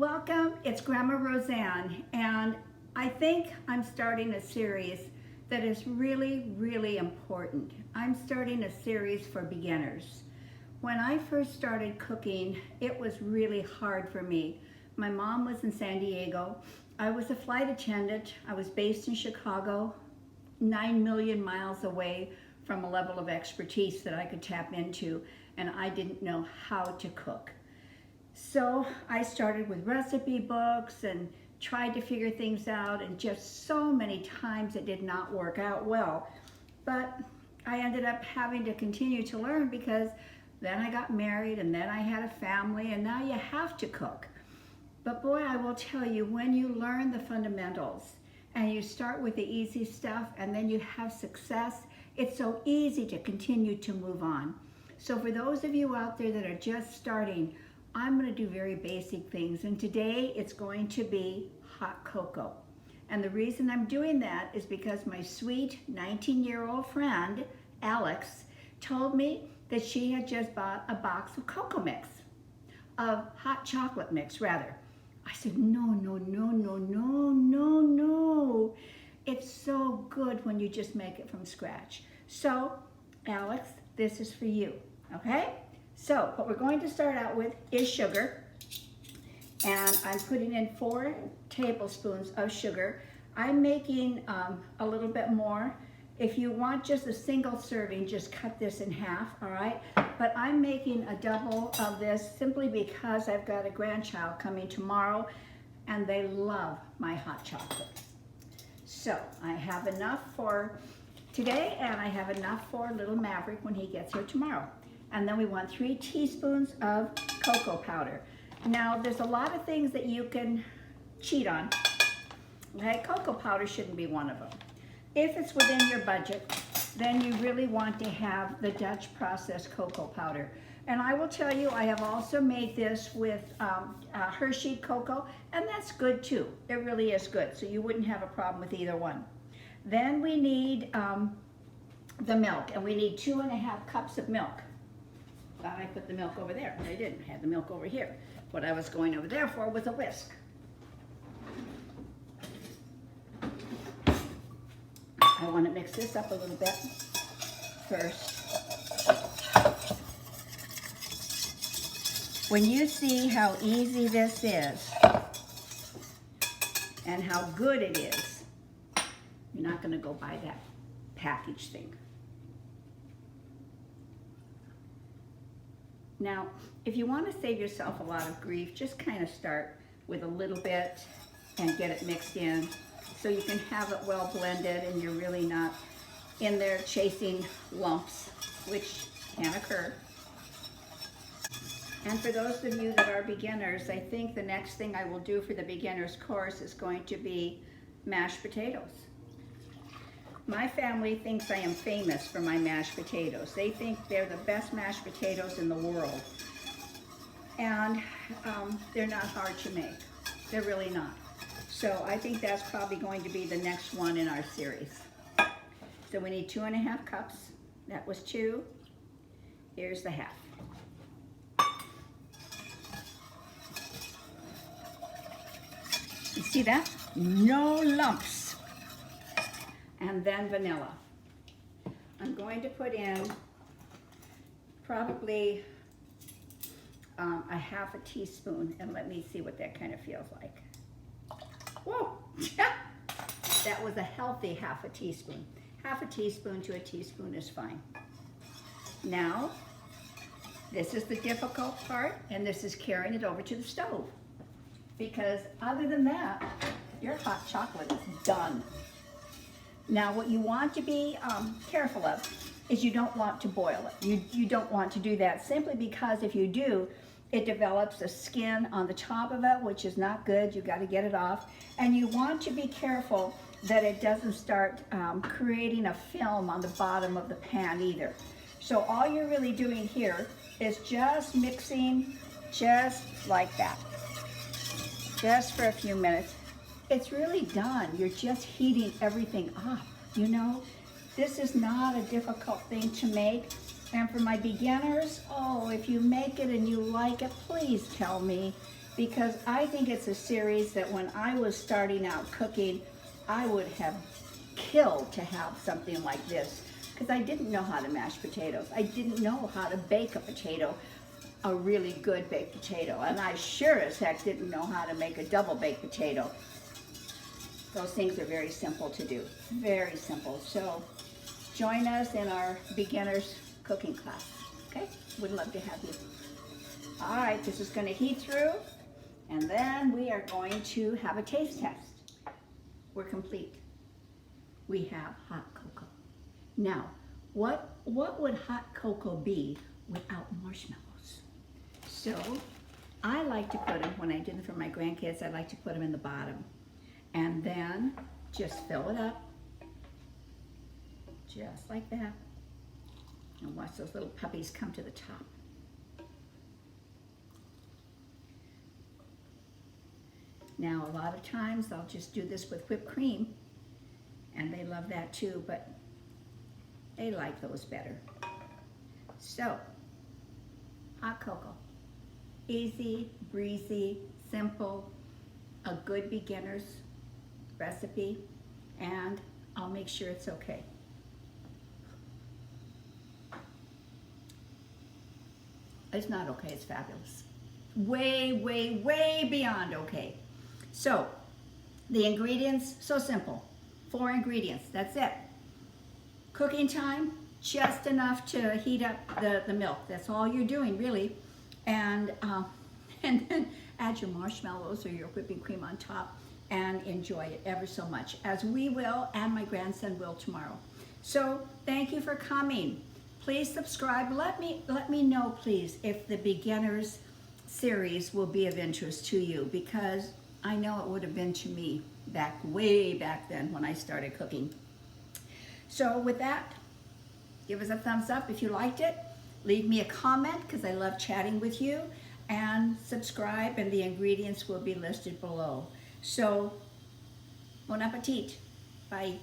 Welcome, it's Grandma Roseanne, and I think I'm starting a series that is really important. I'm starting a series for beginners. When I first started cooking, it was really hard for me. My mom was in San Diego. I was a flight attendant. I was based in Chicago, 9 million miles away from a level of expertise that I could tap into, and I didn't know how to cook. So I started with recipe books and tried to figure things out, and just so many times it did not work out well. But I ended up having to continue to learn because then I got married and then I had a family, and now you have to cook. But boy, I will tell you, when you learn the fundamentals and you start with the easy stuff and then you have success, it's so easy to continue to move on. So for those of you out there that are just starting, I'm going to do very basic things, and today it's going to be hot cocoa. And the reason I'm doing that is because my sweet 19-year-old friend, Alex, told me that she had just bought a box of cocoa mix, of hot chocolate mix rather. I said, no. It's so good when you just make it from scratch. So, Alex, this is for you, okay? So what we're going to start out with is sugar, and I'm putting in 4 tablespoons of sugar. I'm making a little bit more. If you want just a single serving, just cut this in half, all right? But I'm making a double of this simply because I've got a grandchild coming tomorrow, and they love my hot chocolate. So I have enough for today, and I have enough for little Maverick when he gets here tomorrow. And then we want 3 teaspoons of cocoa powder. Now, there's a lot of things that you can cheat on. Okay, cocoa powder shouldn't be one of them. If it's within your budget, then you really want to have the Dutch processed cocoa powder. And I will tell you, I have also made this with Hershey cocoa, and that's good too. It really is good, so you wouldn't have a problem with either one. Then we need the milk, and we need 2½ cups of milk. I put the milk over there, but I didn't. I had the milk over here. What I was going over there for was a whisk. I want to mix this up a little bit first. When you see how easy this is and how good it is, you're not going to go buy that package thing. Now, if you want to save yourself a lot of grief, just kind of start with a little bit and get it mixed in so you can have it well blended and you're really not in there chasing lumps, which can occur. And for those of you that are beginners, I think the next thing I will do for the beginner's course is going to be mashed potatoes. My family thinks I am famous for my mashed potatoes. They think they're the best mashed potatoes in the world. And they're not hard to make. They're really not. So I think that's probably going to be the next one in our series. So we need 2½ cups. That was 2. Here's the half. You see that? No lumps. And then vanilla. I'm going to put in probably ½ teaspoon, and let me see what that kind of feels like. Whoa! That was a healthy ½ teaspoon. ½ teaspoon to a teaspoon is fine. Now, this is the difficult part, and this is carrying it over to the stove. Because other than that, your hot chocolate is done. Now, what you want to be careful of is you don't want to boil it. You don't want to do that simply because if you do, it develops a skin on the top of it, which is not good. You got to get it off. And you want to be careful that it doesn't start creating a film on the bottom of the pan either. So all you're really doing here is just mixing just like that. Just for a few minutes. It's really done. You're just heating everything up, you know? This is not a difficult thing to make. And for my beginners, oh, if you make it and you like it, please tell me. because I think it's a series that when I was starting out cooking, I would have killed to have something like this, because I didn't know how to mash potatoes. I didn't know how to bake a potato, a really good baked potato, and I sure as heck didn't know how to make a double baked potato. Those things are very simple to do, very simple. So join us in our beginners cooking class, okay? Would love to have you. All right, this is going to heat through, and then we are going to have a taste test. We're complete. We have hot cocoa. Now, what would hot cocoa be without marshmallows? So I like to put them, when I did it for my grandkids, I like to put them in the bottom. And then just fill it up, just like that. And watch those little puppies come to the top. Now, a lot of times I'll just do this with whipped cream, and they love that too, but they like those better. So, hot cocoa. Easy, breezy, simple, a good beginner's recipe, and I'll make sure it's okay. It's not okay, it's fabulous. Way, way, way beyond okay. So, the ingredients, so simple. 4 ingredients, that's it. Cooking time, just enough to heat up the milk. That's all you're doing, really. And then add your marshmallows or your whipping cream on top and enjoy it ever so much, as we will and my grandson will tomorrow. So thank you for coming. Please subscribe. Let me know, please, if the beginners series will be of interest to you, because I know it would have been to me way back then when I started cooking. So with that, give us a thumbs up if you liked it. Leave me a comment, because I love chatting with you, and subscribe, and the ingredients will be listed below. So, bon appetit. Bye.